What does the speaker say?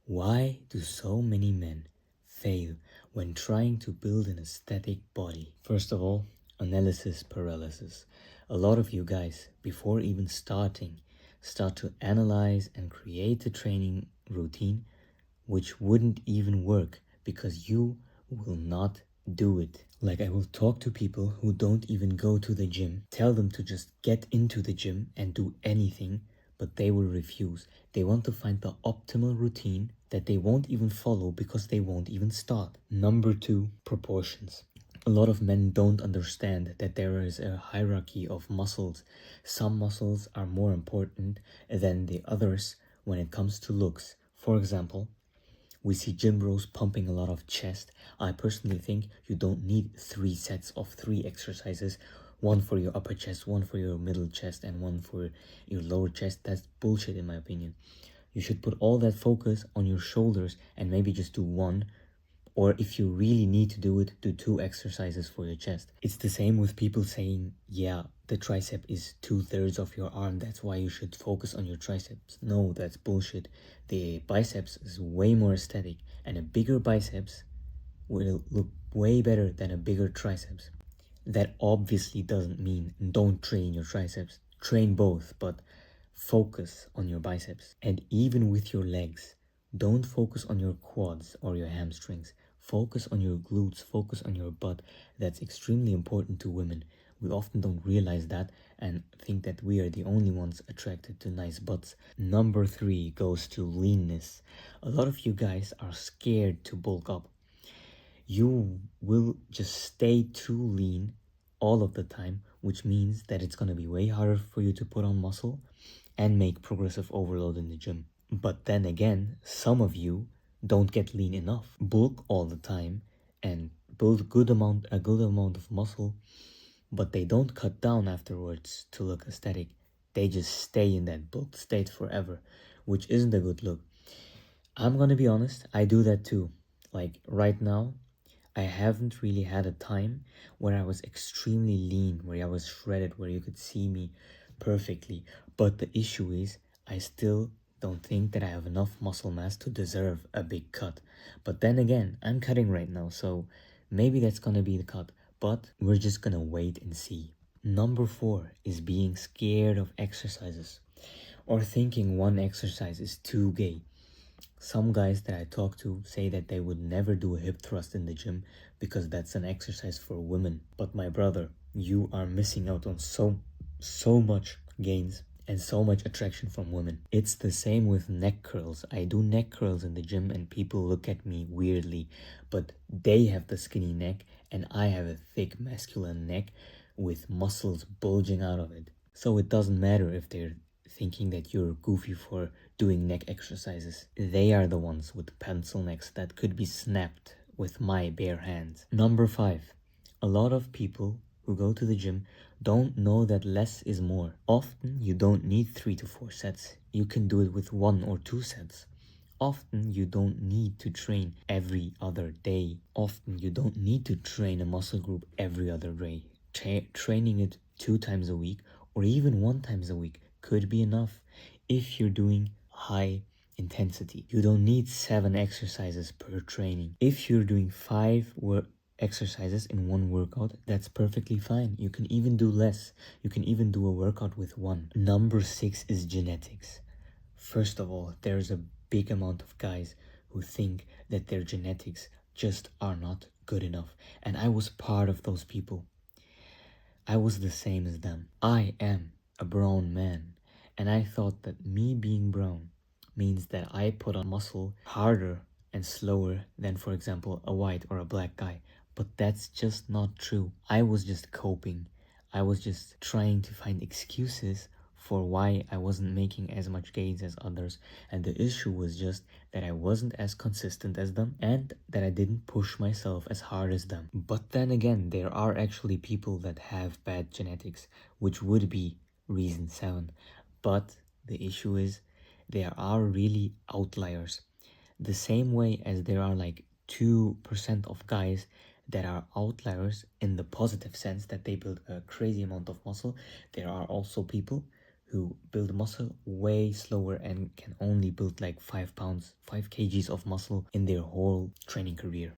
Why do so many men fail when trying to build an aesthetic body? First of all, analysis paralysis. A lot of you guys, before even starting, start to analyze and create a training routine which wouldn't even work because you will not do it. Like, I will talk to people who don't even go to the gym, tell them to just get into the gym and do anything, but they will refuse. They want to find the optimal routine that they won't even follow because they won't even start. Number two, proportions. A lot of men don't understand that there is a hierarchy of muscles. Some muscles are more important than the others when it comes to looks. For example, we see gym bros pumping a lot of chest. I personally think you don't need 3 sets of 3 exercises. One for your upper chest, one for your middle chest, and one for your lower chest. That's bullshit in my opinion. You should put all that focus on your shoulders and maybe just do one, or if you really need to do it, do 2 exercises for your chest. It's the same with people saying, yeah, the tricep is 2/3 of your arm, that's why you should focus on your triceps. No, that's bullshit. The biceps is way more aesthetic, and a bigger biceps will look way better than a bigger triceps. That obviously doesn't mean don't train your triceps. Train both, but focus on your biceps. And even with your legs, don't focus on your quads or your hamstrings. Focus on your glutes, focus on your butt. That's extremely important to women. We often don't realize that and think that we are the only ones attracted to nice butts. Number 3 goes to leanness. A lot of you guys are scared to bulk up. You will just stay too lean all of the time, which means that it's going to be way harder for you to put on muscle and make progressive overload in the gym. But then again, some of you don't get lean enough, bulk all the time and build a good amount of muscle, but they don't cut down afterwards to look aesthetic. They just stay in that bulked state forever, which isn't a good look. I'm gonna be honest, I do that too. Like right now, I haven't really had a time where I was extremely lean, where I was shredded, where you could see me perfectly. But the issue is, I still don't think that I have enough muscle mass to deserve a big cut. But then again, I'm cutting right now, so maybe that's gonna be the cut. But we're just gonna wait and see. Number 4 is being scared of exercises or thinking one exercise is too gay. Some guys that I talk to say that they would never do a hip thrust in the gym because that's an exercise for women. But my brother, you are missing out on so much gains and so much attraction from women. It's the same with neck curls. I do neck curls in the gym and people look at me weirdly, but they have the skinny neck and I have a thick masculine neck with muscles bulging out of it. So it doesn't matter if they're thinking that you're goofy for doing neck exercises. They are the ones with pencil necks that could be snapped with my bare hands. Number 5. A lot of people who go to the gym don't know that less is more. Often you don't need 3 to 4 sets. You can do it with 1 or 2 sets. Often you don't need to train every other day. Often you don't need to train a muscle group every other day. Training it 2 times a week or even 1 times a week could be enough if you're doing high intensity. You don't need 7 exercises per training. If you're doing 5 exercises in one workout, that's perfectly fine. You can even do less. You can even do a workout with 1. Number 6 is genetics. First of all, there's a big amount of guys who think that their genetics just are not good enough. And I was part of those people. I was the same as them. I am a brown man, and I thought that me being brown means that I put on muscle harder and slower than, for example, a white or a black guy. But that's just not true. I was just coping. I was just trying to find excuses for why I wasn't making as much gains as others, and the issue was just that I wasn't as consistent as them and that I didn't push myself as hard as them. But then again, there are actually people that have bad genetics, which would be reason 7. But the issue is there are really outliers. The same way as there are like 2% of guys that are outliers in the positive sense that they build a crazy amount of muscle, there are also people who build muscle way slower and can only build like 5 pounds, 5 kgs of muscle in their whole training career.